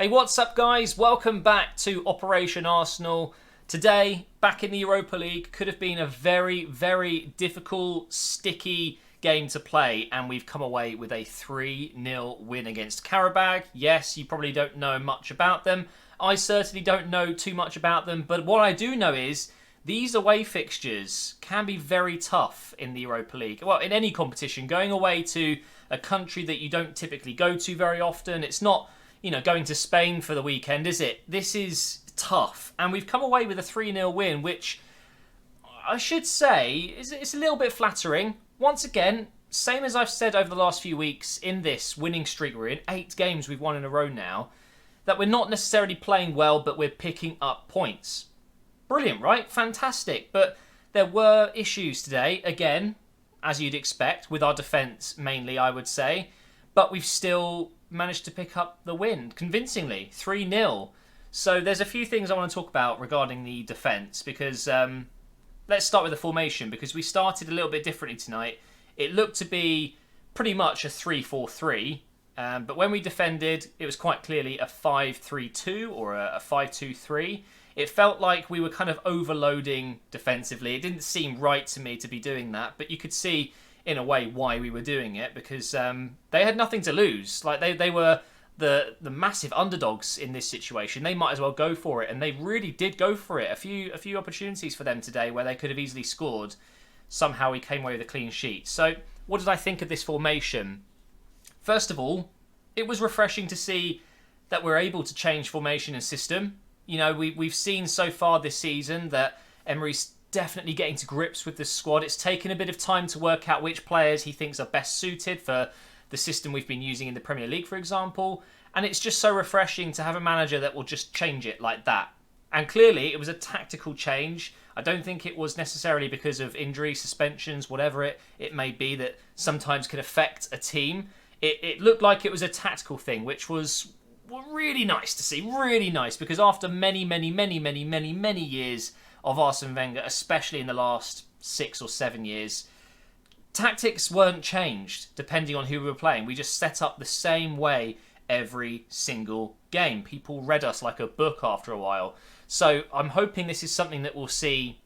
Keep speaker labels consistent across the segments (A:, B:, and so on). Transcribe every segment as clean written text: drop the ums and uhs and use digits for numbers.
A: Hey, what's up, guys? Welcome back to Operation Arsenal. Today, back in the Europa League, could have been a very, very difficult, sticky game to play, and we've come away with a 3-0 win against Qarabag. Yes, you probably don't know much about them. I certainly don't know too much about them, but what I do know is these away fixtures can be very tough in the Europa League. Well, in any competition, going away to a country that you don't typically go to very often, it's not, going to Spain for the weekend, is it? This is tough. And we've come away with a 3-0 win, which I should say it's a little bit flattering. Once again, same as I've said over the last few weeks in this winning streak we're in, 8 games we've won in a row now, that we're not necessarily playing well, but we're picking up points. Brilliant, right? Fantastic. But there were issues today, again, as you'd expect, with our defence mainly, I would say. But we've still managed to pick up the win convincingly, 3-0. So there's a few things I want to talk about regarding the defence, because let's start with the formation, because we started a little bit differently tonight. It looked to be pretty much a 3-4-3, but when we defended, it was quite clearly a 5-3-2 or a 5-2-3. It felt like we were kind of overloading defensively. It didn't seem right to me to be doing that, but you could see in a way why we were doing it, because they had nothing to lose. Like they were the massive underdogs in this situation. They might as well go for it, and they really did go for it. A few opportunities for them today where they could have easily scored. Somehow we came away with a clean sheet. So what did I think of this formation? First of all, it was refreshing to see that we're able to change formation and system. We've seen so far this season that Emery's definitely getting to grips with this squad. It's taken a bit of time to work out which players he thinks are best suited for the system we've been using in the Premier League, for example. And it's just so refreshing to have a manager that will just change it like that. And clearly, it was a tactical change. I don't think it was necessarily because of injury, suspensions, whatever it may be that sometimes can affect a team. It looked like it was a tactical thing, which was really nice to see. Really nice, because after many years of Arsene Wenger, especially in the last 6 or 7 years, tactics weren't changed depending on who we were playing. We just set up the same way every single game. People read us like a book after a while. So I'm hoping this is something that we'll see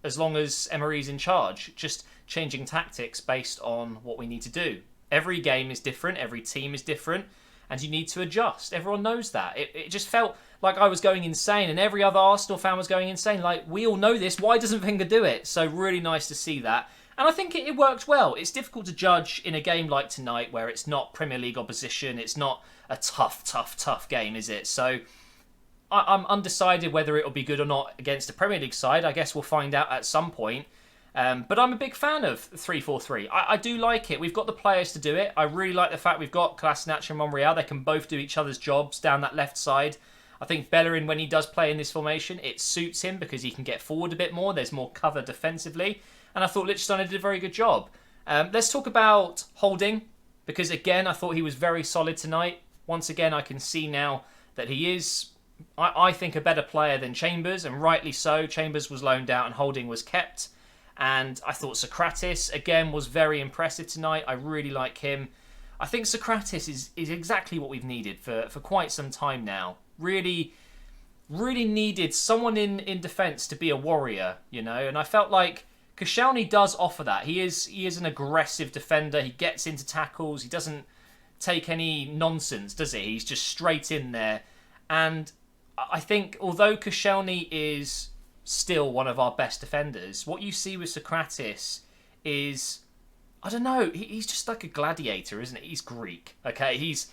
A: as long as Emery's in charge, just changing tactics based on what we need to do. Every game is different, every team is different, and you need to adjust. Everyone knows that. It just felt like I was going insane, and every other Arsenal fan was going insane. Like, we all know this. Why doesn't Wenger do it? So really nice to see that. And I think it worked well. It's difficult to judge in a game like tonight where it's not Premier League opposition. It's not a tough game, is it? So I'm undecided whether it'll be good or not against a Premier League side. I guess we'll find out at some point. But I'm a big fan of 3-4-3. I do like it. We've got the players to do it. I really like the fact we've got Kolasinac and Monreal. They can both do each other's jobs down that left side. I think Bellerin, when he does play in this formation, it suits him because he can get forward a bit more. There's more cover defensively. And I thought Lichtsteiner did a very good job. Let's talk about Holding, because again, I thought he was very solid tonight. Once again, I can see now that he is, I think, a better player than Chambers, and rightly so. Chambers was loaned out and Holding was kept. And I thought Sokratis, again, was very impressive tonight. I really like him. I think Sokratis is exactly what we've needed for quite some time now. Really needed someone in defence to be a warrior, and I felt like Koscielny does offer that. He is an aggressive defender. He gets into tackles. He doesn't take any nonsense, does he? He's just straight in there. And I think although Koscielny is still one of our best defenders, what you see with Sokratis is, I don't know, he's just like a gladiator, isn't it? He's Greek, okay? He's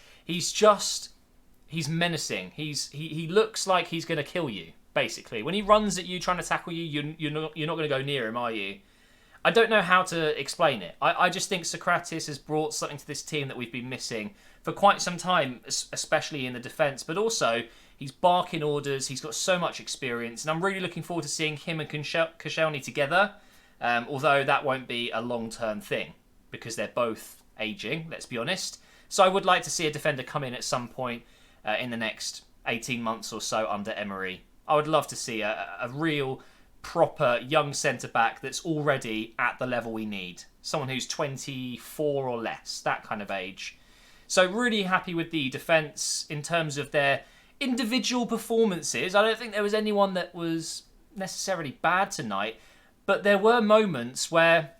A: menacing. He looks like he's going to kill you, basically. When he runs at you trying to tackle you, you're not going to go near him, are you? I don't know how to explain it. I just think Sokratis has brought something to this team that we've been missing for quite some time, especially in the defence, but also he's barking orders. He's got so much experience, and I'm really looking forward to seeing him and Koscielny together, although that won't be a long-term thing because they're both ageing, let's be honest. So I would like to see a defender come in at some point in the next 18 months or so under Emery. I would love to see a real, proper young centre-back that's already at the level we need. Someone who's 24 or less, that kind of age. So really happy with the defence in terms of their individual performances. I don't think there was anyone that was necessarily bad tonight, but there were moments where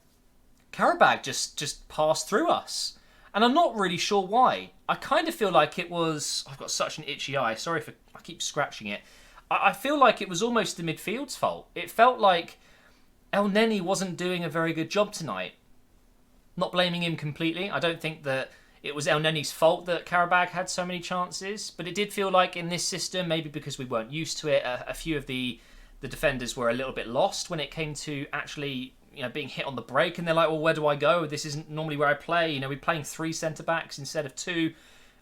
A: Qarabag just passed through us. And I'm not really sure why. I kind of feel like it was... I've got such an itchy eye. Sorry if I keep scratching it. I feel like it was almost the midfield's fault. It felt like El Neni wasn't doing a very good job tonight. Not blaming him completely. I don't think that it was El Neni's fault that Qarabag had so many chances. But it did feel like in this system, maybe because we weren't used to it, a few of the defenders were a little bit lost when it came to actually... being hit on the break, and they're like, well, where do I go? This isn't normally where I play. We're playing 3 centre-backs instead of 2.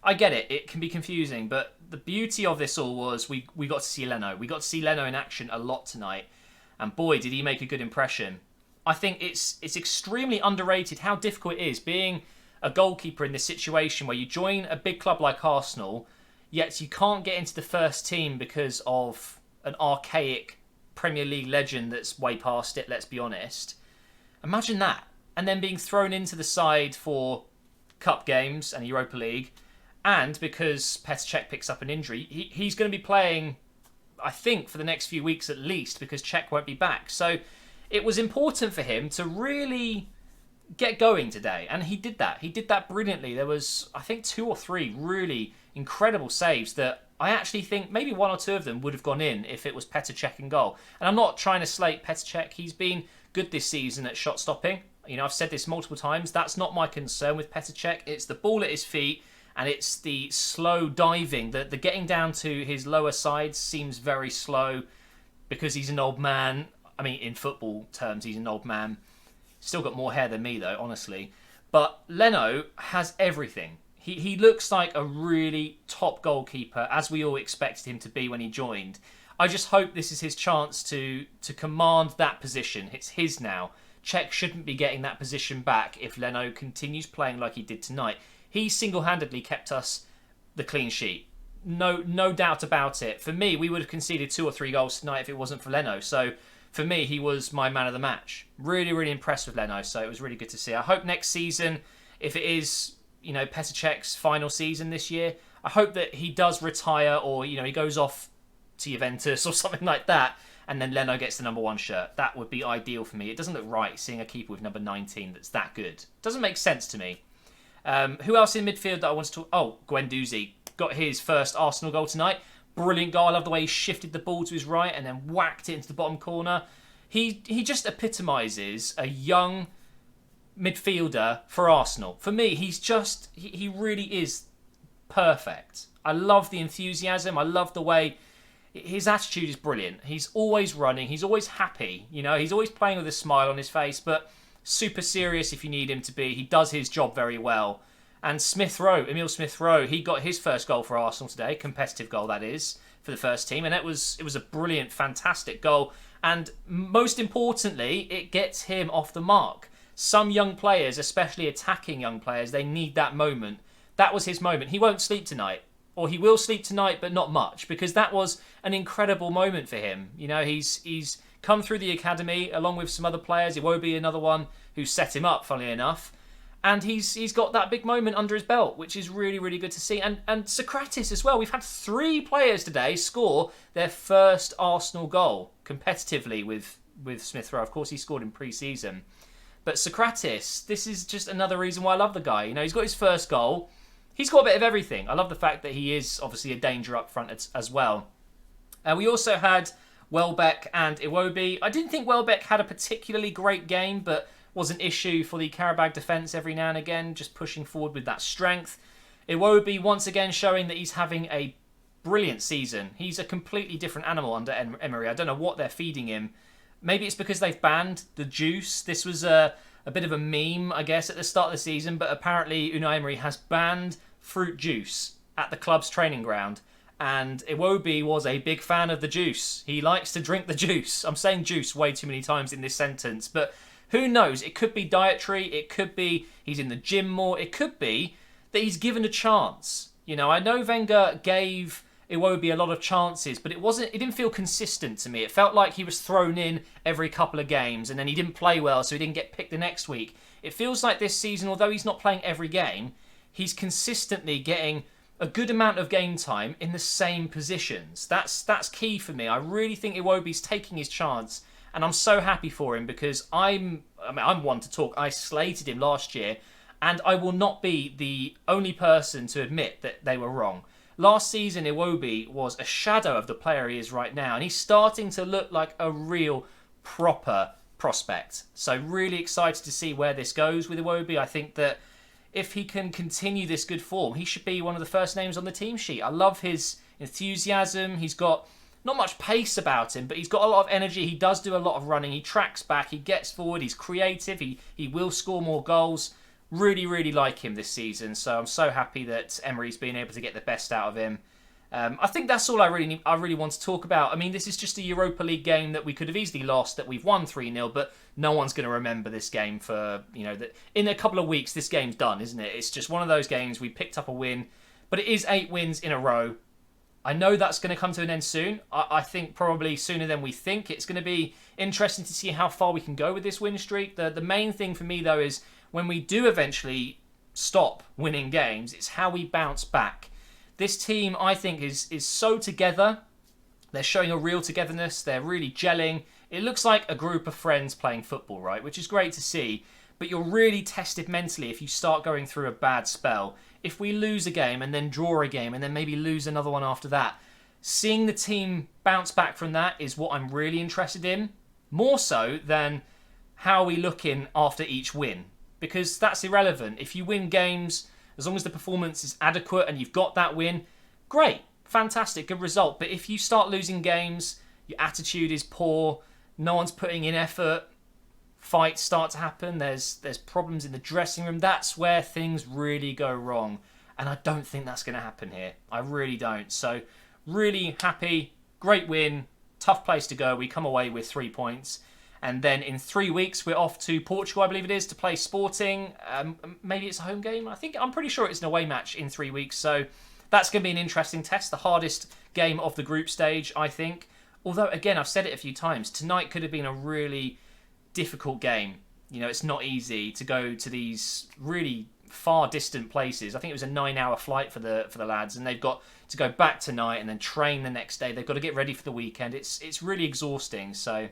A: I get it. It can be confusing, but the beauty of this all was we got to see Leno. We got to see Leno in action a lot tonight, and boy, did he make a good impression. I think it's extremely underrated how difficult it is being a goalkeeper in this situation where you join a big club like Arsenal, yet you can't get into the first team because of an archaic Premier League legend that's way past it, let's be honest. Imagine that. And then being thrown into the side for cup games and Europa League. And because Petr Cech picks up an injury, he's going to be playing, I think, for the next few weeks at least, because Cech won't be back. So it was important for him to really get going today. And he did that. He did that brilliantly. There was, I think, 2 or 3 really incredible saves that I actually think maybe 1 or 2 of them would have gone in if it was Petr Cech in goal. And I'm not trying to slate Petr Cech. He's been good this season at shot stopping. I've said this multiple times. That's not my concern with Petr Cech. It's the ball at his feet and it's the slow diving. The getting down to his lower side seems very slow because he's an old man. I mean, in football terms, he's an old man. Still got more hair than me, though, honestly. But Leno has everything. He looks like a really top goalkeeper, as we all expected him to be when he joined. I just hope this is his chance to command that position. It's his now. Cech shouldn't be getting that position back if Leno continues playing like he did tonight. He single-handedly kept us the clean sheet. No doubt about it. For me, we would have conceded 2 or 3 goals tonight if it wasn't for Leno. So for me, he was my man of the match. Really, really impressed with Leno. So it was really good to see. I hope next season, if it is... Petr Cech's final season this year, I hope that he does retire or, he goes off to Juventus or something like that and then Leno gets the number 1 shirt. That would be ideal for me. It doesn't look right seeing a keeper with number 19 that's that good. Doesn't make sense to me. Who else in midfield that I want to talk... Oh, Guendouzi got his first Arsenal goal tonight. Brilliant goal. I love the way he shifted the ball to his right and then whacked it into the bottom corner. He just epitomises a young... midfielder for Arsenal. For me, he really is perfect. I love the enthusiasm. I love the way his attitude is brilliant. He's always running. He's always happy. He's always playing with a smile on his face, but super serious if you need him to be. He does his job very well. And Emil Smith-Rowe, he got his first goal for Arsenal today, competitive goal that is, for the first team, and it was a brilliant, fantastic goal. And most importantly, it gets him off the mark. Some young players, especially attacking young players, they need that moment. That was his moment. He won't sleep tonight. Or he will sleep tonight, but not much. Because that was an incredible moment for him. He's come through the academy along with some other players. Iwobi, another one who set him up, funnily enough. And he's got that big moment under his belt, which is really, really good to see. And Sokratis as well. We've had 3 players today score their first Arsenal goal competitively with Smith-Rowe. Of course, he scored in pre-season. But Sokratis, this is just another reason why I love the guy. He's got his first goal. He's got a bit of everything. I love the fact that he is obviously a danger up front as well. We also had Welbeck and Iwobi. I didn't think Welbeck had a particularly great game, but was an issue for the Qarabag defence every now and again, just pushing forward with that strength. Iwobi, once again, showing that he's having a brilliant season. He's a completely different animal under Emery. I don't know what they're feeding him. Maybe it's because they've banned the juice. This was a bit of a meme, I guess, at the start of the season, but apparently Unai Emery has banned fruit juice at the club's training ground, and Iwobi was a big fan of the juice. He likes to drink the juice. I'm saying juice way too many times in this sentence, but who knows? It could be dietary, it could be he's in the gym more, it could be that he's given a chance. I know Wenger gave Iwobi a lot of chances, but it didn't feel consistent to me. It felt like he was thrown in every couple of games and then he didn't play well, so he didn't get picked the next week. It feels like this season, although he's not playing every game, he's consistently getting a good amount of game time in the same positions. That's key for me. I really think Iwobi's taking his chance, and I'm so happy for him because I'm one to talk. I slated him last year, and I will not be the only person to admit that they were wrong. Last season, Iwobi was a shadow of the player he is right now, and he's starting to look like a real proper prospect. So really excited to see where this goes with Iwobi. I think that if he can continue this good form, he should be one of the first names on the team sheet. I love his enthusiasm. He's got not much pace about him, but he's got a lot of energy. He does do a lot of running. He tracks back. He gets forward. He's creative. He will score more goals. Really, really like him this season. So I'm so happy that Emery's been able to get the best out of him. I think that's all I really want to talk about. I mean, this is just a Europa League game that we could have easily lost, that we've won 3-0, but no one's going to remember this game for, that in a couple of weeks, this game's done, isn't it? It's just one of those games, we picked up a win, but it is 8 wins in a row. I know that's going to come to an end soon. I think probably sooner than we think. It's going to be interesting to see how far we can go with this win streak. The main thing for me, though, is when we do eventually stop winning games, it's how we bounce back. This team, I think, is so together. They're showing a real togetherness. They're really gelling. It looks like a group of friends playing football, right? Which is great to see. But you're really tested mentally if you start going through a bad spell. If we lose a game and then draw a game and then maybe lose another one after that, seeing the team bounce back from that is what I'm really interested in. More so than how we look in after each win. Because that's irrelevant. If you win games, as long as the performance is adequate and you've got that win, great, fantastic, good result. But if you start losing games, your attitude is poor, no one's putting in effort, fights start to happen, there's problems in the dressing room, that's where things really go wrong. And I don't think that's going to happen here. I really don't. So really happy, great win, tough place to go. We come away with 3 points. And then in 3 weeks, we're off to Portugal, I believe it is, to play Sporting. Maybe it's a home game. I'm pretty sure it's an away match in 3 weeks. So that's going to be an interesting test. The hardest game of the group stage, I think. Although, again, I've said it a few times. Tonight could have been a really difficult game. It's not easy to go to these really far distant places. I think it was a 9-hour flight for the lads. And they've got to go back tonight and then train the next day. They've got to get ready for the weekend. It's really exhausting. So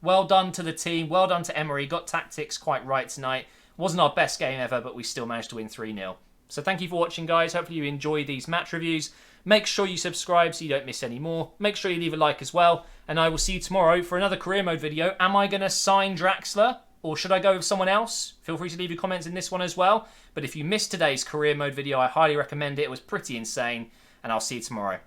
A: well done to the team. Well done to Emery. Got tactics quite right tonight. Wasn't our best game ever, but we still managed to win 3-0. So thank you for watching, guys. Hopefully you enjoy these match reviews. Make sure you subscribe so you don't miss any more. Make sure you leave a like as well. And I will see you tomorrow for another career mode video. Am I going to sign Draxler? Or should I go with someone else? Feel free to leave your comments in this one as well. But if you missed today's career mode video, I highly recommend it. It was pretty insane. And I'll see you tomorrow.